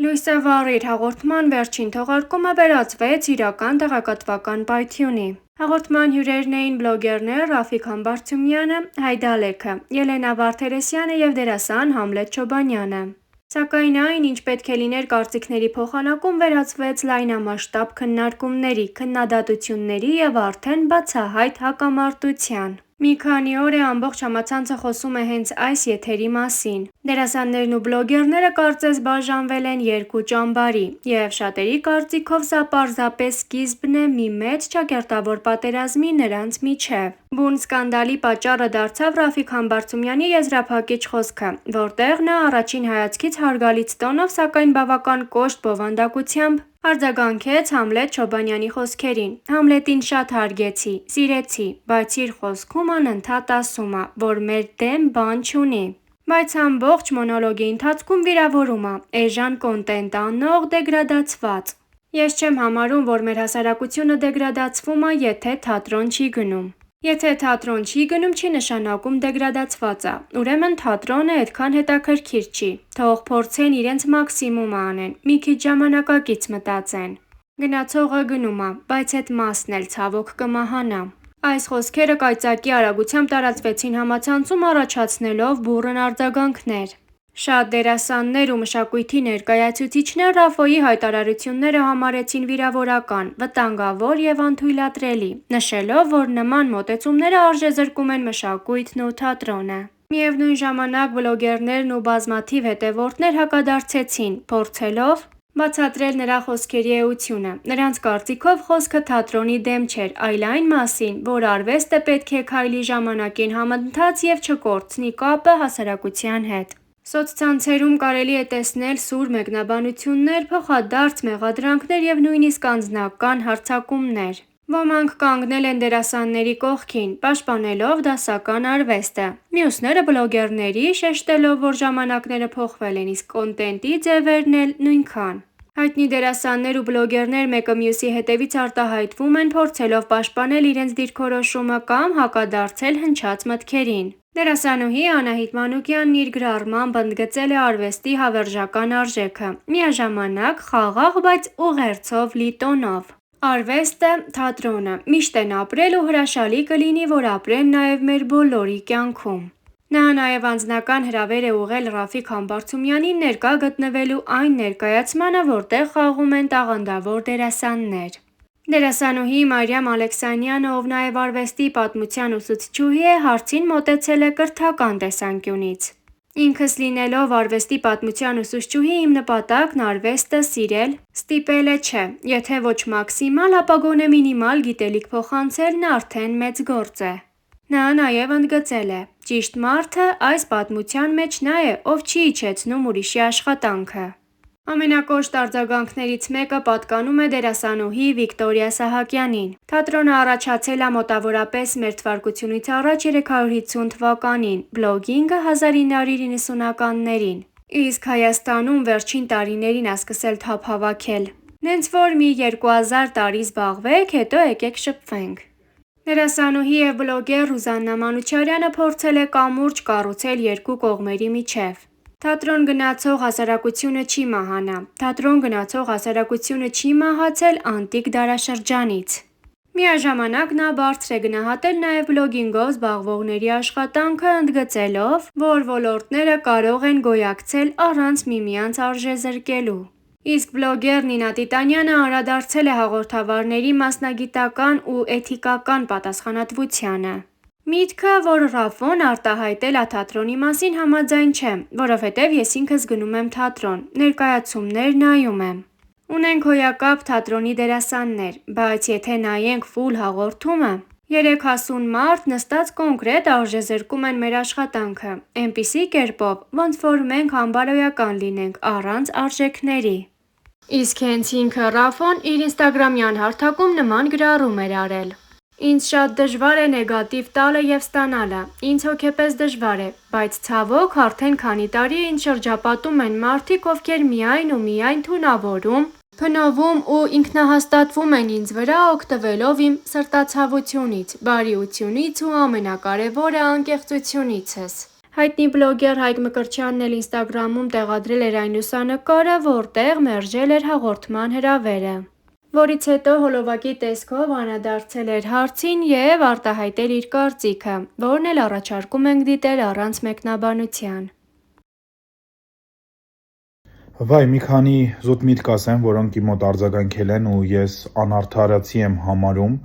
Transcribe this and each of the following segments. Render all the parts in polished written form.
Լույսը վառիր հաղորդման վերջին թողարկումը վերածվեց իրական տեղեկատվական պայթյունի։ Հաղորդման հյուրերն էին բլոգերներ Ռաֆիկ Համբարձումյանը, Հայդալեքը, Ելենա Վարդերեսյանը և դերասան Համլետ Չոբանյանը։ Սակայն այն, ինչ պետք է լիներ կարծիքների փոխանակում, վերածվեց լայնամասշտաբ քննարկումների, քննադատությունների և արդեն բացահայտ հակամարտության։ Մի քանի օր է ամբողջ համացանցը խոսում է հենց այս եթերի մասին։ Դերասաններն ու բլոգերները կարծես բաժանվել են երկու ճամբարի, և շատերի կարծիքով սա պարզապես սկիզբն է մի մեծ ճակերտավոր պատերազմի նրանց միջև։ Բուն սկանդալի պատճառը դարձավ Ռաֆիկ Համբարձումյանի եզրափակիչ խոսքը, որտեղ նա առաջին հայացքից հարգալից տոնով, սակայն բավական կոշտ բովանդակությամբ արձագանքեց Համլետ Չոբանյանի խոսքերին։ Համլետին շատ հարգեցի, սիրեցի, բայց իր խոսքում անընդհատ ասում ա, որ մեր դեմ բան չունի։ Բայց ամբողջ մոնոլոգի ընթացքում վիրավորում ա, էժան կոնտենտ անող դեգրադացված։ Ես չեմ համարում, որ մեր հասարակությունը դեգրադացվում ա, եթե թատրոն չի գնում։ Եթե թատրոն չի գնում, չի նշանակում դեգրադացված ա։ Ուրեմն թատրոնը էդքան հետաքրքիր չի։ Թող փորձեն իրենց մաքսիմումը անեն, մի քիչ ժամանակակից մտածեն։ Գնացողը գնում ա, բայց էդ մասն էլ ցավոք կմահանա։ Այս խոսքերը կայծակի արագությամբ տարածվեցին համացանցում, առաջացնելով բուռն արձագանքներ։ Շատ դերասաններ ու մշակույթի ներկայացուցիչներ Ռաֆոյի հայտարարությունները համարեցին վիրավորական, վտանգավոր և անթույլատրելի, նշելով, որ նման մոտեցումները արժեզրկում են մշակույթն ու թատրոնը։ Միևնույն ժամանակ բլոգերներն ու բազմաթիվ հետևորդներ հակադարձեցին, փորձելով բացատրել նրա խոսքերի էությունը։ Նրանց կարծիքով խոսքը թատրոնի դեմ չէր, այլ այն մասին, որ արվեստը պետք է քայլի ժամանակին համընթաց և չկորցնի կապը հասարակության հետ։ Սոցցանցերում կարելի է տեսնել սուր մեկնաբանություններ, փոխադարձ մեղադրանքներ և նույնիսկ անձնական հարձակումներ։ Ոմանք կանգնել են դերասանների կողքին, պաշտպանելով դասական արվեստը։ Մյուսները բլոգերների, շեշտելով, որ ժամանակները փոխվել են, իսկ կոնտենտի ձևերն էլ նույնքան։ Հայտնի դերասաններ ու բլոգերներ մեկը մյուսի հետևից արտահայտվում են, փորձելով պաշտպանել իրենց դիրքորոշումը կամ հակադարձել հնչած մտքերին։ Դերասանուհի Անահիտ Մանուկյանն իր գրառմամբ ընդգծել է արվեստի հավերժական արժեքը, միաժամանակ խաղաղ, բայց ուղերձով լի տոնով։ Արվեստը, թատրոնը միշտ են ապրել ու հրաշալի կլինի, որ ապրեն նաև մեր բոլորի կյանքում։ Նա նաև անձնական հրավեր է ուղղել Ռաֆիկ Համբարձումյանին ներկա գտնվելու այն ներկայացմանը, որտեղ խաղում են տաղանդավոր դերասաններ։ Դերասանուհի Մարիամ Ալեքսանյանը, ով նաև արվեստի պատմության ուսուցչուհի է, հարցին մոտեցել է կրթական տեսանկյունից։ Ինքս լինելով արվեստի պատմության ուսուցչուհի, իմ նպատակն արվեստը սիրել, ստիպելը չէ։ Եթե ոչ մաքսիմալ, ապա գոնե մինիմալ գիտելիք փոխանցելն արդեն մեծ գործ է։ Նա նաև ընդգծել է. «Ճիշտ մարդը այս պատմության մեջ նա է, ով չի իջեցնում ուրիշի աշխատանքը»։ Ամենակոշտ արձագանքներից մեկը պատկանում է դերասանուհի Վիկտորիա Սահակյանին։ Թատրոնը առաջացել ա մոտավորապես մ.թ.ա. 350 թվականին, բլոգինգը 1990-ականներին, իսկ Հայաստանում վերջին տարիներին ա սկսել թափ հավաքել։ Նենց որ մի 2000 տարի զբաղվեք, հետո եկեք շփվենք։ Դերասանուհի և բլոգեր Ռուզաննա Մանուչարյանը փորձել է կամուրջ կառուցել երկու կողմերի միջև։ Թատրոն գնացող հասարակությունը չի մահանա։ Թատրոն գնացող հասարակությունը չի մահացել անտիկ դարաշրջանից։ Միաժամանակ նա բարձր է գնահատել նաև բլոգինգով զբաղվողների աշխատանքը, ընդգծելով, որ ոլորտները կարող են գոյակցել առանց միմյանց արժեզրկելու։ Իսկ բլոգեր Նինա Տիտանյանը անդրադարձել է հաղորդավարների մասնագիտական ու էթիկական պատասխանատվությանը։ Միտքը, որ Ռաֆոն արտահայտել ա թատրոնի մասին, համաձայն չեմ, որովհետև ես ինքս գնում եմ թատրոն, ներկայացումներ նայում եմ։ Ունենք հոյակապ թատրոնի դերասաններ, բայց եթե նայենք ֆուլ հաղորդումը, 3 հասուն մարդ նստած կոնկրետ արժեզրկում են մեր աշխատանքը, էնպիսի կերպով, ոնց որ մենք անբարոյական լինենք, առանց արժեքների։ Իսկ հենց ինքը Ռաֆոն իր ինստագրամյան հարթակում նման գրառում էր արել. «Ինձ շատ դժվար է նեգատիվ տալը և ստանալը, ինձ հոգեպես դժվար է, բայց ցավոք արդեն քանի տարի է ինձ շրջապատում են մարդիկ, ովքեր միայն ու միայն թունավորում, փնովում ու ինքնահաստատվում են ինձ վրա, օգտվելով իմ սրտացավությունից, բարիությունից ու ամենակարևորը անկեղծությունիցս։ Հայտնի բլոգեր Հայկ Մկրտչյանն էլ Ինստագրամում տեղադրել էր այն լուսանկարը, որտեղ մերժել էր հաղորդման հրավերը, որից հետո հոլովակի տեսքով անդրադարձել էր հարցին և արտահայտել իր կարծիքը, որն էլ առաջարկում ենք դիտել առանց մեկնաբանության։ Վայ, մի քանի զուտ միտք ասեմ, որոնք իմ մոտ արձագանքել են ու ես անարդարացի եմ համարում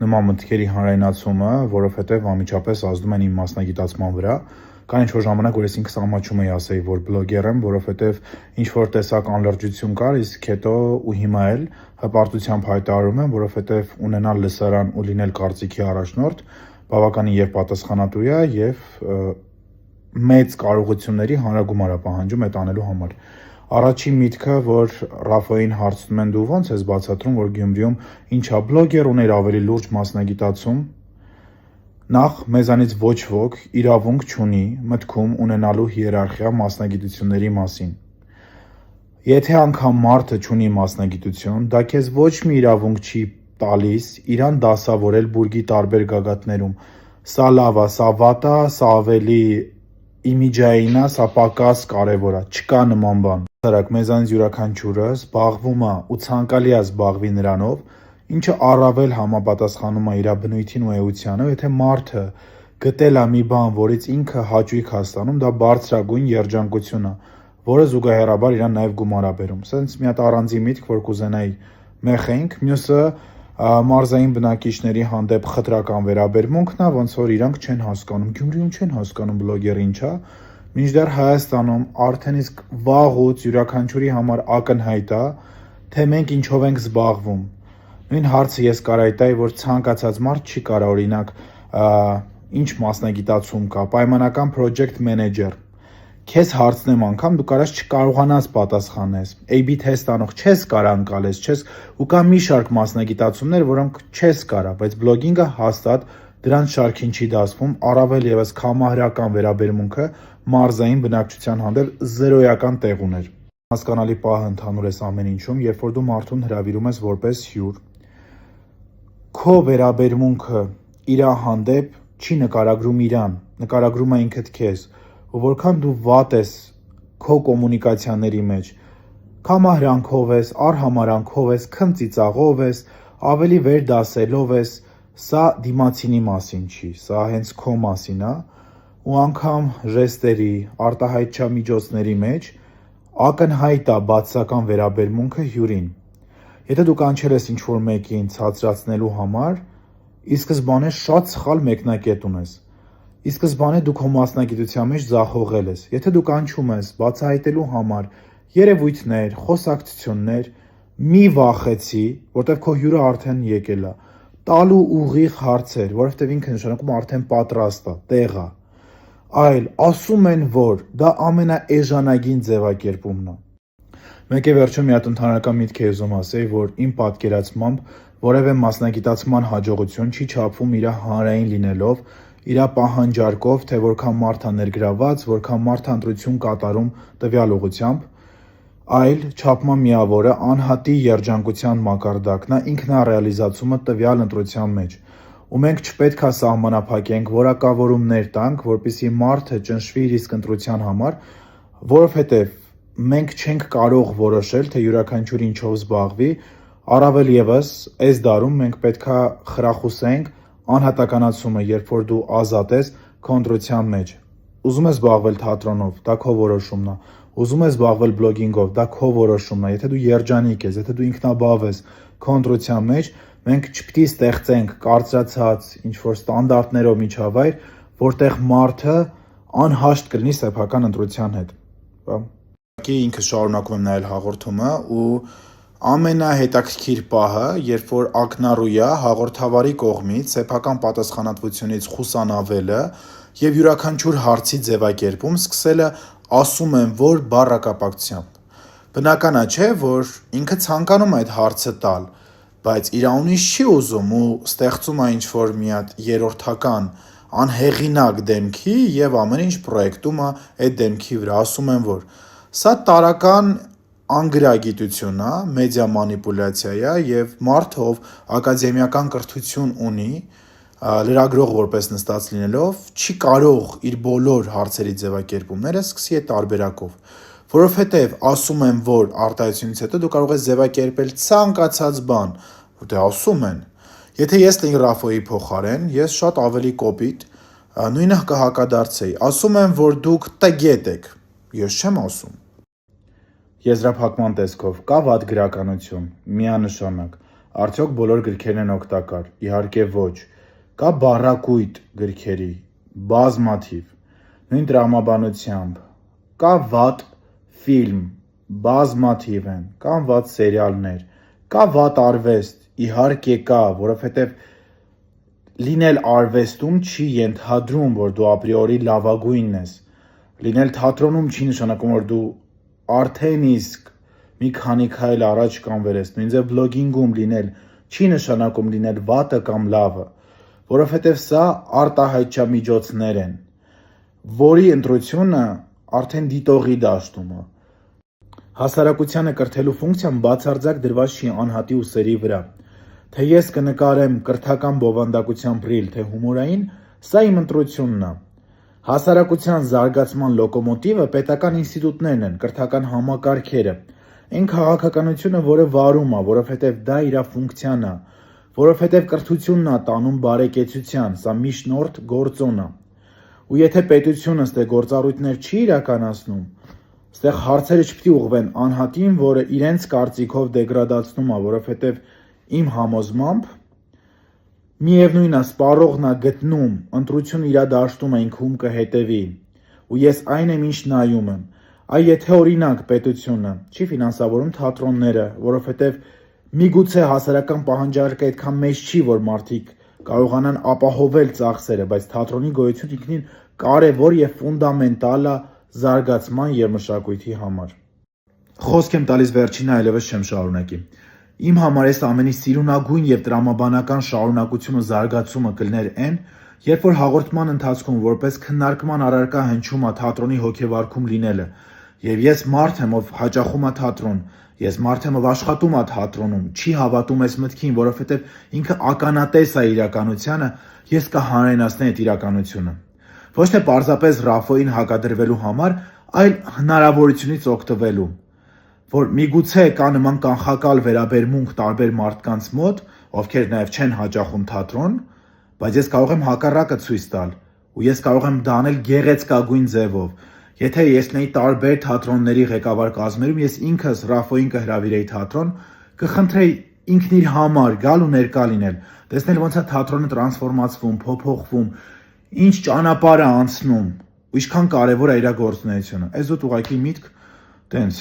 նման մտքերի հանրայնացումը, որովհետև անմիջապես ազդում են իմ մասնագիտացման վրա։ Կան ինչ-որ ժամանակ, որ ես ինքս ամաչում էի ասեի, որ բլոգեր եմ, որովհետև ինչ-որ տեսակ անլրջություն կար, իսկ հետո ու հիմա էլ հպարտությամբ հայտարարում եմ, որովհետև ունենալ լսարան ու լինել կարծիքի առաջնորդ բավականին և պատասխանատու է և մեծ կարողությունների հանրագումար է պահանջում այդ անելու համար։ Առաջին միտքը, որ Ռաֆոյին հարցնում են դու ո՞նց ես բացատրում, որ Գյումրիում ինչա բլոգեր ուներ ավելի լուրջ մասնագիտացում, նախ մեզանից ոչ ոք իրավունք չունի մտքում ունենալու հիերարխիա մասնագիտությունների մասին։ Եթե անգամ մարդը չունի մասնագիտություն, դա քեզ ոչ մի իրավունք չի տալիս իրան դասավորել բուրգի տարբեր գագաթներում։ Սա լավ է, սա վատ է, սա ավելի իմիջային է, սա պակաս կարևոր է, չկա նման բան։ Մեզանից յուրաքանչյուրը զբաղվում է ու ցանկալի է զբաղվի նրանով, ինչը առավել համապատասխանում է իր բնույթին ու էությանը, եթե մարդը գտել է մի բան, որից ինքը հաճույք է ստանում, դա բարձրագույն երջանկություն է, որը զուգահեռաբար իրան նաև գումար է բերում։ Սենց մի հատ առանձին միտք, որ կուզենայի մեխենք, մյուսը մարզային բնակիչների հանդեպ խտրական վերաբերմունքն է, ոնց որ իրանք չեն հասկանում, Գյումրիում չեն հասկանում բլոգերը ինչ է, մինչդեռ Հայաստանում արդեն իսկ վաղուց յուրաքանչյուրի համար ակնհայտ է, թե մենք ինչով ենք զբաղվում։ Նույն հարցը ես կարայի տայի, որ ցանկացած մարդ չի կարա օրինակ ինչ մասնագիտացում կա, պայմանական project manager։ Քեզ հարցնեմ անգամ դու կարաս չկարողանաս պատասխանես, A/B թեստ անող չես կարա անցալես, չես ու կա մի շարք մասնագիտացումներ, որոնք չես կարա, բայց բլոգինգը հաստատ դրանց շարքին չի դասվում, առավել եւս քամահրական վերաբերմունքը մարզային բնակչության հանդեպ զրոյական տեղ ուներ։ Հասկանալի պահը ընդհանուր է ամեն ինչում, երբ որ դու մարդուն հրավիրում ես որպես հյուր, քո վերաբերմունքը իր հանդեպ չի նկարագրում իրան, նկարագրում է ինքդ քեզ, ու որքան դու վատ ես քո կոմունիկացիաների մեջ, քամահրանքով ես, արհամարանքով ես, քմծիծաղով ես, ավելի վեր դասելով ես, սա դիմացինի մասին չի, սա հենց քո մասին է, ու անգամ ժեստերի, արտահայտչամիջոցների մեջ ակնհայտ է բացասական վերաբերմունքը հյուրին։ Եթե դու կանչել ես ինչ-որ մեկին ցածրացնելու համար, ի սկզբանե շատ սխալ մեկնակետ ունես։ Ի սկզբանե դու քո մասնագիտության մեջ ձախողել ես։ Եթե դու կանչում ես բացահայտելու համար երևույթներ, խոսակցություններ, մի վախեցի, որտեղ քո հյուրը արդեն եկել է, տալու ուղիղ հարցեր, որովհետև ինքը նշանակում արդեն պատրաստ է, տեղ է, այլ ասում են, որ դա ամենաէժանագին ձևակերպումն է։ Մեկ է վերջում մի հատ ընդհանրական միտք է ուզում ասեի, որ իմ պատկերացմամբ որևէ մասնագիտացման հաջողություն չի չափվում իր հանրային լինելով, իր պահանջարկով, թե որքան մարդ է ներգրաված, որքան մարդ է ընտրություն կատարում տվյալ ուղղությամբ, այլ չափման միավորը անհատի երջանկության մակարդակն է, ինքնառեալիզացումը տվյալ ընտրության մեջ։ Ու մենք չպետք է սահմանափակենք, որակավորումներ տանք, որպեսզի մարդը ճնշվի իր իսկ ընտրության համար, որովհետև մենք չենք կարող որոշել, թե յուրաքանչյուր ինչով զբաղվի, առավել եւս այս դարում մենք պետքա խրախուսենք անհատականացումը, երբ որ դու ազատ ես քո ընտրության մեջ։ Ուզում ես զբաղվել թատրոնով, դա քո որոշումն է։ Ուզում ես զբաղվել բլոգինգով, դա քո որոշումն է։ Եթե դու երջանիկ ես, եթե դու ինքնաբավ ես քո ընտրության մեջ, մենք չպիտի ստեղծենք կարծրացած ինչ-որ ստանդարտներով միջավայր, որտեղ մարդը անհաշտ կլինի սեփական ընտրության հետ։ Ինքս շարունակում եմ նայել հաղորդումը ու ամենահետաքրքիր պահը, երբ որ ակնառու է հաղորդավարի կողմից սեփական պատասխանատվությունից խուսանավելը եւ յուրաքանչյուր հարցի ձևակերպում սկսելը ասում եմ, որ բառակապակցությամբ։ Բնական է, չէ, որ ինքը ցանկանում է այդ հարցը տալ, բայց իրավունից չի ուզում ու ստեղծում է ինչ-որ մի հատ երրորդական անհեղինակ դեմքի եւ ամեն ինչ պրոյեկտում է այդ դեմքի վրա, ասում եմ, որ սա տարական անգրագիտություն է, մեդիա մանիպուլյացիա է եւ մարդով ակադեմիական կրթություն ունի, լրագրող որպես նստած լինելով չի կարող իր բոլոր հարցերի ձևակերպումները սկսի այդ տարբերակով, որովհետև ասում եմ, որ արտահայտությունից հետո դու կարող ես ձևակերպել ցանկացած բան, որտեղ ասում են։ Եթե ես լինեի Ռաֆոյի փոխարեն, ես շատ ավելի կոպիտ նույնը կհակադարձեի։ Ասում եմ, որ դուք տգետ եք։ Ես չեմ ասում։ Եզրափակման տեսքով կա վատ գրականություն, միանշանակ։ Արդյոք բոլոր գրքերն են օգտակար։ Իհարկե ոչ։ Կա բառակույտ գրքերի, բազմաթիվ, նույն տրամաբանությամբ։ Կա վատ ֆիլմ, բազմաթիվ են, կան վատ սերիալներ, կա վատ արվեստ, իհարկե կա, որովհետև լինել արվեստում չի ենթադրում, որ դու ապրիորի լավագույնն ես։ Լինել թատրոնում չի նշանակում, որ դու արդեն իսկ մի քանի քայլ առաջ կամ վեր ես։ Նույնիսկ բլոգինգում լինել չի նշանակում լինել վատը կամ լավը, որովհետև սա արտահայտչամիջոցներ են, որի ընտրությունը արդեն դիտողի դաշտում է։ Հասարակությանը կրթելու ֆունկցիան բացարձակ դրված չի անհատի ուսերի վրա։ Թե ես կնկարեմ կրթական բովանդակությամբ ռիլ, թե հումորային, սա իմ ընտրությունն է։ Հասարակության զարգացման լոկոմոտիվը պետական ինստիտուտներն են, կրթական համակարգերը, այն քաղաքականությունը, որը վարում է, որովհետև դա իր ֆունկցիան է, որովհետև կրթությունն է տանում բարեկեցության, սա միջնորդ գործոն է։ Ու եթե պետությունը ստե գործառույթներ չի իրականացնում, ստեղ հարցերը չպետք է ուղղվեն անհատին, որը իրենց կարծիքով դեգրադացնում է, որովհետև իմ համոզմամբ միևնույնն է, սպառողն է գտնում, ընտրությունը իր դաշտում է, ինքում կհետևի, ու ես այն եմ, ինչ նայում եմ։ Այ եթե օրինակ պետությունը չի ֆինանսավորում թատրոնները, որովհետև միգուցե հասարակական պահանջարկը այդքան մեծ չի, որ մարդիկ կարողանան ապահովել ծախսերը, բայց թատրոնի գոյությունը ինքնին կարևոր եւ ֆունդամենտալ է զարգացման եւ մշակույթի համար։ Խոսք եմ տալիս վերջինը, այլևս չեմ շարունակի։ Իմ համար այս ամենի սիրունագույն եւ տրամաբանական շարունակությունը զարգացումը կլներ այն, երբ որ հաղորդման ընթացքում որպես քննարկման առարկա հնչում է թատրոնի հոգեվարքում լինելը, եւ ես մարդ եմ, ով հաճախում է թատրոն, ես մարդ եմ, ով աշխատում է թատրոնում, չի հավատում այս մտքին, որովհետեւ ինքը ականատես է իրականությանը, ես կհանրայնացնեի այդ իրականությունը։ Ոչ թե պարզապես Ռաֆոյին հակադրվելու համար, այլ հնարավորությունից օգտվելու, որ միգուցե կա նման կանխակալ վերաբերմունք տարբեր մարդկանց մոտ, ովքեր նաև չեն հաճախում թատրոն, բայց ես կարող եմ հակառակը ցույց տալ, ու ես կարող եմ դա անել գեղեցկագույն ձևով։ Եթե ես լինեի տարբեր թատրոնների ղեկավար կազմերում, ես ինքս Ռաֆոյին կհրավիրեի թատրոն, կխնդրեի ինքն իր համար գալ ու ներկա լինել, տեսնել ոնց է թատրոնը տրանսֆորմացվում, փոփոխվում, ինչ ճանապարհ է անցնում, ու ինչքան կարևոր է իր գործունեությունը։ Այս ուղղակի միտք տենց